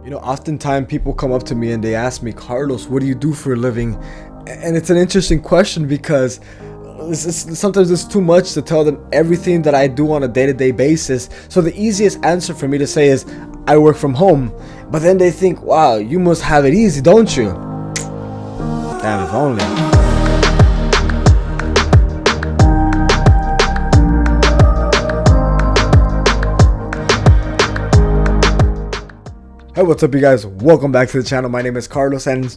Oftentimes people come up to me and they ask me, Carlos, what do you do for a living? And it's an interesting question because sometimes it's too much to tell them everything that I do on a day-to-day basis. So the easiest answer for me to say is, I work from home. But then they think, wow, you must have it easy, don't you? Damn, if only. Hey, what's up, you guys? Welcome back to the channel. My name is Carlos and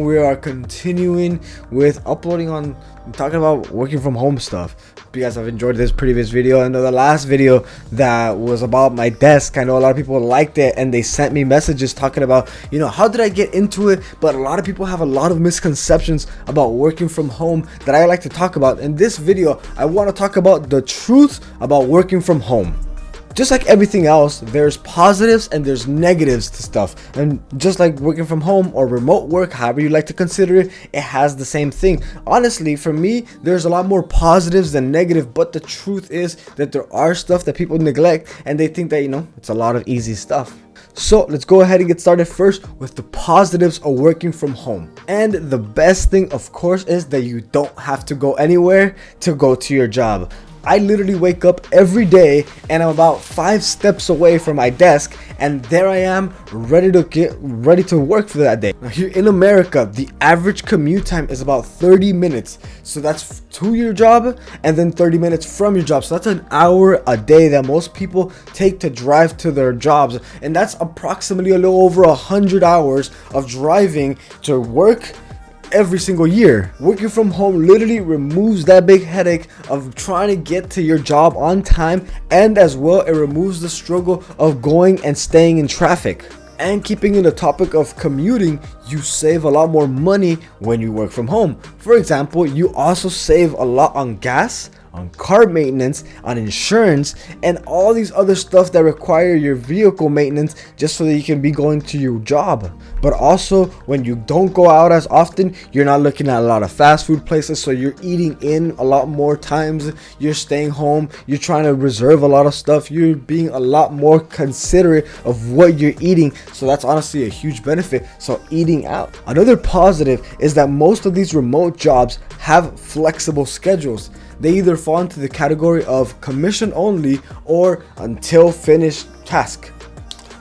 we are continuing with uploading on talking about working from home stuff. Hope you guys have enjoyed this previous video and the last video that was about my desk. I know a lot of people liked it and they sent me messages talking about, how did I get into it? But a lot of people have a lot of misconceptions about working from home that I like to talk about. In this video, I want to talk about the truth about working from home. Just like everything else, there's positives and there's negatives to stuff. And just like working from home or remote work, however you like to consider it, it has the same thing. Honestly, for me, there's a lot more positives than negative, but the truth is that there are stuff that people neglect and they think that, it's a lot of easy stuff. So let's go ahead and get started first with the positives of working from home. And the best thing, of course, is that you don't have to go anywhere to go to your job. I literally wake up every day and I'm about 5 steps away from my desk, and there I am ready to work for that day. Now here in America, the average commute time is about 30 minutes. So that's to your job and then 30 minutes from your job. So that's an hour a day that most people take to drive to their jobs. And that's approximately a little over 100 hours of driving to work every single year. Working from home literally removes that big headache of trying to get to your job on time, and as well it removes the struggle of going and staying in traffic. And keeping in the topic of commuting, you save a lot more money when you work from home. For example, you also save a lot on gas, on car maintenance, on insurance, and all these other stuff that require your vehicle maintenance just so that you can be going to your job. But also, when you don't go out as often, you're not looking at a lot of fast food places, so you're eating in a lot more times. You're staying home, you're trying to reserve a lot of stuff, you're being a lot more considerate of what you're eating. So that's honestly a huge benefit. So eating out. Another positive is that most of these remote jobs have flexible schedules. They either fall into the category of commission only or until finished task.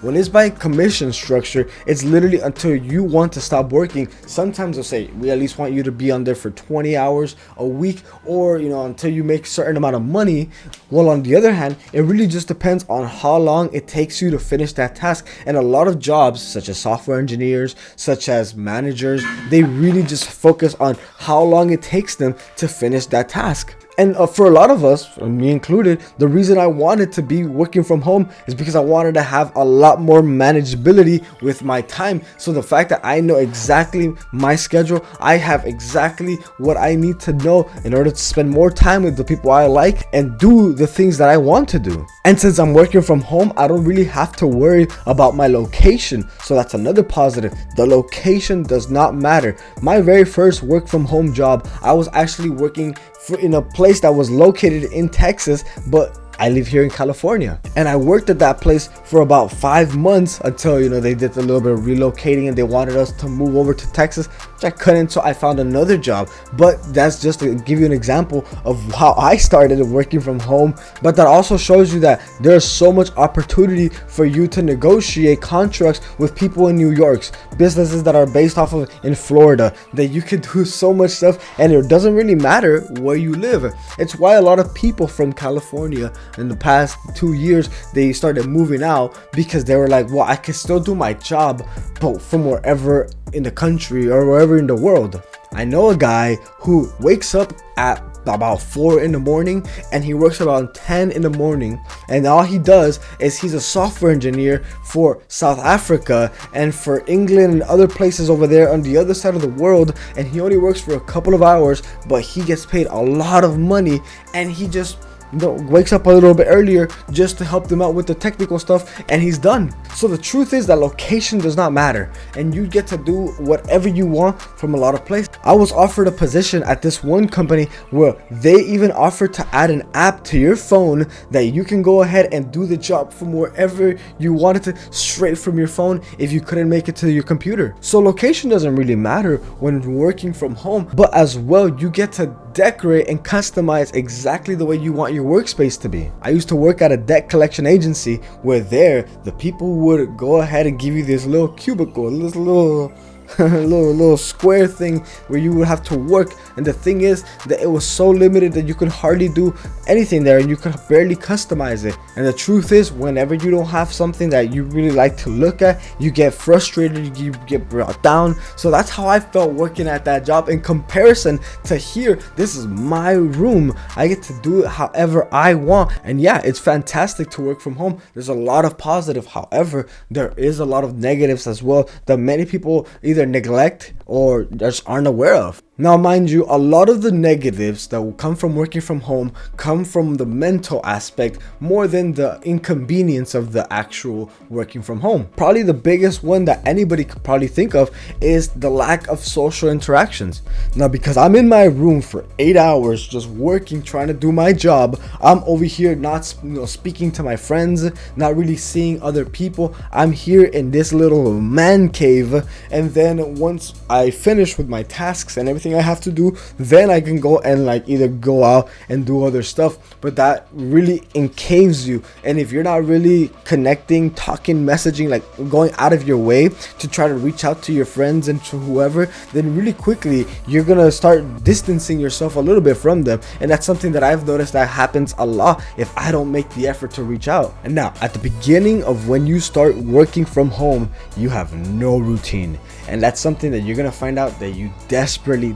When it's by commission structure, it's literally until you want to stop working. Sometimes they'll say, we at least want you to be on there for 20 hours a week, or until you make a certain amount of money. Well, on the other hand, it really just depends on how long it takes you to finish that task. And a lot of jobs, such as software engineers, such as managers, they really just focus on how long it takes them to finish that task. And for a lot of us, me included, the reason I wanted to be working from home is because I wanted to have a lot more manageability with my time. So the fact that I know exactly my schedule, I have exactly what I need to know in order to spend more time with the people I like and do the things that I want to do. And since I'm working from home, I don't really have to worry about my location. So that's another positive. The location does not matter. My very first work from home job, I was actually working in a place that was located in Texas, but I live here in California, and I worked at that place for about 5 months until they did a little bit of relocating and they wanted us to move over to Texas, which I couldn't, so I found another job. But that's just to give you an example of how I started working from home. But that also shows you that there's so much opportunity for you to negotiate contracts with people in New York, businesses that are based off of in Florida, that you can do so much stuff, and it doesn't really matter where you live. It's why a lot of people from California in the past 2 years, they started moving out, because they were like, well, I can still do my job but from wherever in the country or wherever in the world. I know a guy who wakes up at about 4 in the morning and he works around 10 in the morning, and all he does is he's a software engineer for South Africa and for England and other places over there on the other side of the world, and he only works for a couple of hours, but he gets paid a lot of money, and he just wakes up a little bit earlier just to help them out with the technical stuff, and he's done. So the truth is that location does not matter, and you get to do whatever you want from a lot of places. I was offered a position at this one company where they even offered to add an app to your phone that you can go ahead and do the job from wherever you wanted to, straight from your phone if you couldn't make it to your computer. So location doesn't really matter when working from home, but as well you get to decorate and customize exactly the way you want your workspace to be. I used to work at a debt collection agency where the people would go ahead and give you this little cubicle, this little square thing where you would have to work, and the thing is that it was so limited that you could hardly do anything there and you could barely customize it. And the truth is, whenever you don't have something that you really like to look at, you get frustrated, you get brought down. So that's how I felt working at that job in comparison to here. This is my room, I get to do it however I want, and yeah, it's fantastic to work from home. There's a lot of positive, however there is a lot of negatives as well that many people either neglect or just aren't aware of. Now mind you, a lot of the negatives that will come from working from home come from the mental aspect more than the inconvenience of the actual working from home. Probably the biggest one that anybody could probably think of is the lack of social interactions. Now because I'm in my room for 8 hours just working, trying to do my job, I'm over here not speaking to my friends, not really seeing other people. I'm here in this little man cave, and then once I finish with my tasks and everything I have to do, then I can go and either go out and do other stuff. But that really encaves you, and if you're not really connecting, talking, messaging, going out of your way to try to reach out to your friends and to whoever, then really quickly you're gonna start distancing yourself a little bit from them. And that's something that I've noticed that happens a lot if I don't make the effort to reach out. And now at the beginning of when you start working from home, you have no routine, and that's something that you're gonna find out that you desperately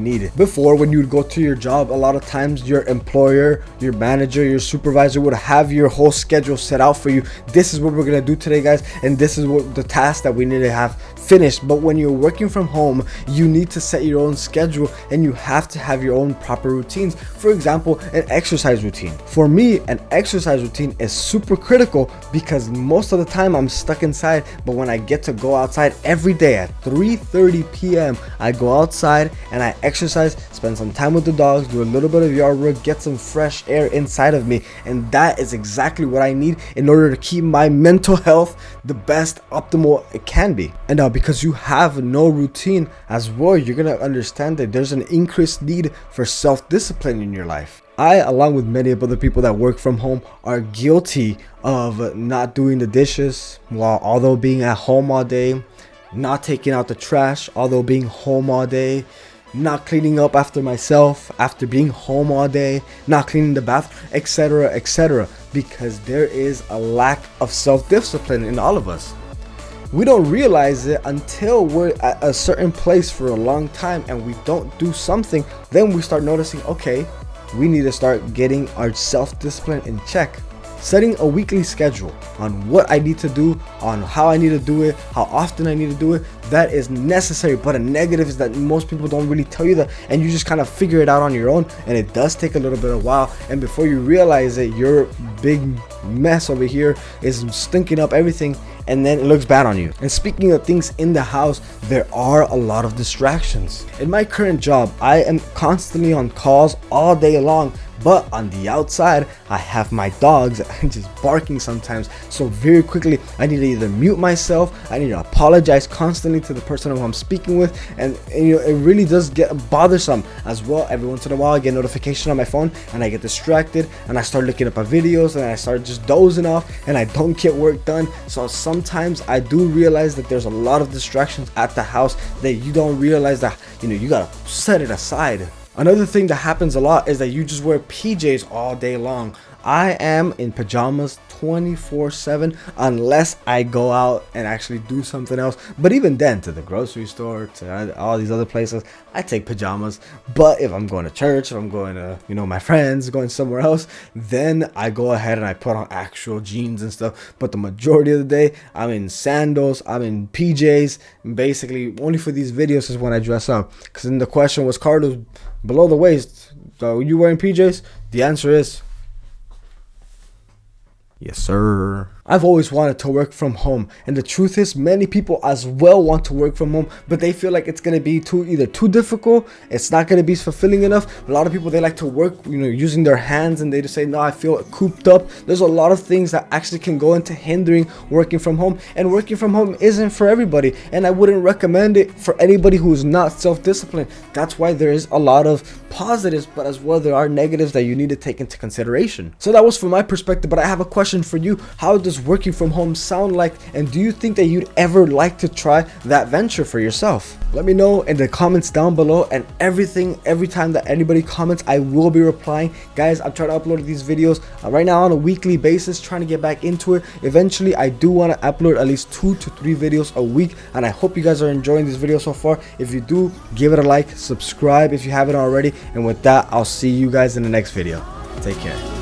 need. Before, when you would go to your job, a lot of times your employer, your manager, your supervisor would have your whole schedule set out for you. This is what we're gonna do today, guys, and this is what the task that we need to have finished. But when you're working from home, you need to set your own schedule, and you have to have your own proper routines. For example, an exercise routine. For me, an exercise routine is super critical because most of the time I'm stuck inside, but when I get to go outside every day at 3:30 p.m. I go outside and I exercise, spend some time with the dogs, do a little bit of yard work, get some fresh air inside of me, and that is exactly what I need in order to keep my mental health the best optimal it can be. And now because you have no routine as well, you're gonna understand that there's an increased need for self-discipline in your life. I, along with many of other people that work from home, are guilty of not doing the dishes although being at home all day, not taking out the trash although being home all day, not cleaning up after myself after being home all day, not cleaning the bathroom, etc., because there is a lack of self-discipline in all of us. We don't realize it until we're at a certain place for a long time and we don't do something. Then we start noticing, okay, we need to start getting our self-discipline in check. Setting a weekly schedule on what I need to do, on how I need to do it, how often I need to do it, that is necessary. But a negative is that most people don't really tell you that, and you just kind of figure it out on your own, and it does take a little bit of a while, and before you realize it, your big mess over here is stinking up everything, and then it looks bad on you. And speaking of things in the house, there are a lot of distractions. In my current job, I am constantly on calls all day long, but on the outside I have my dogs just barking sometimes, so very quickly I need to either mute myself, I need to apologize constantly to the person who I'm speaking with, and it really does get bothersome as well. Every once in a while I get a notification on my phone and I get distracted and I start looking up at videos and I start just dozing off and I don't get work done. So sometimes I do realize that there's a lot of distractions at the house that you don't realize that you gotta set it aside. Another thing that happens a lot is that you just wear PJs all day long. I am in pajamas 24/7 unless I go out and actually do something else. But even then, to the grocery store, to all these other places, I take pajamas. But if I'm going to church, if I'm going to, my friends, going somewhere else, then I go ahead and I put on actual jeans and stuff. But the majority of the day, I'm in sandals, I'm in PJs. Basically, only for these videos is when I dress up. Because then the question was, Carlos, below the waist, are you wearing PJs? The answer is Yes, sir. I've always wanted to work from home, and the truth is many people as well want to work from home, but they feel like it's going to be either too difficult, it's not going to be fulfilling enough. A lot of people, they like to work, using their hands, and they just say, no, I feel cooped up. There's a lot of things that actually can go into hindering working from home, and working from home isn't for everybody, and I wouldn't recommend it for anybody who's not self-disciplined. That's why there is a lot of positives, but as well there are negatives that you need to take into consideration. So that was from my perspective, but I have a question for you. How does working from home sound like, and do you think that you'd ever like to try that venture for yourself? Let me know in the comments down below, and every time that anybody comments, I will be replying. Guys, I'm trying to upload these videos right now on a weekly basis, trying to get back into it. Eventually I do want to upload at least 2 to 3 videos a week, and I hope you guys are enjoying this video so far. If you do, give it a like, subscribe if you haven't already, and with that, I'll see you guys in the next video. Take care.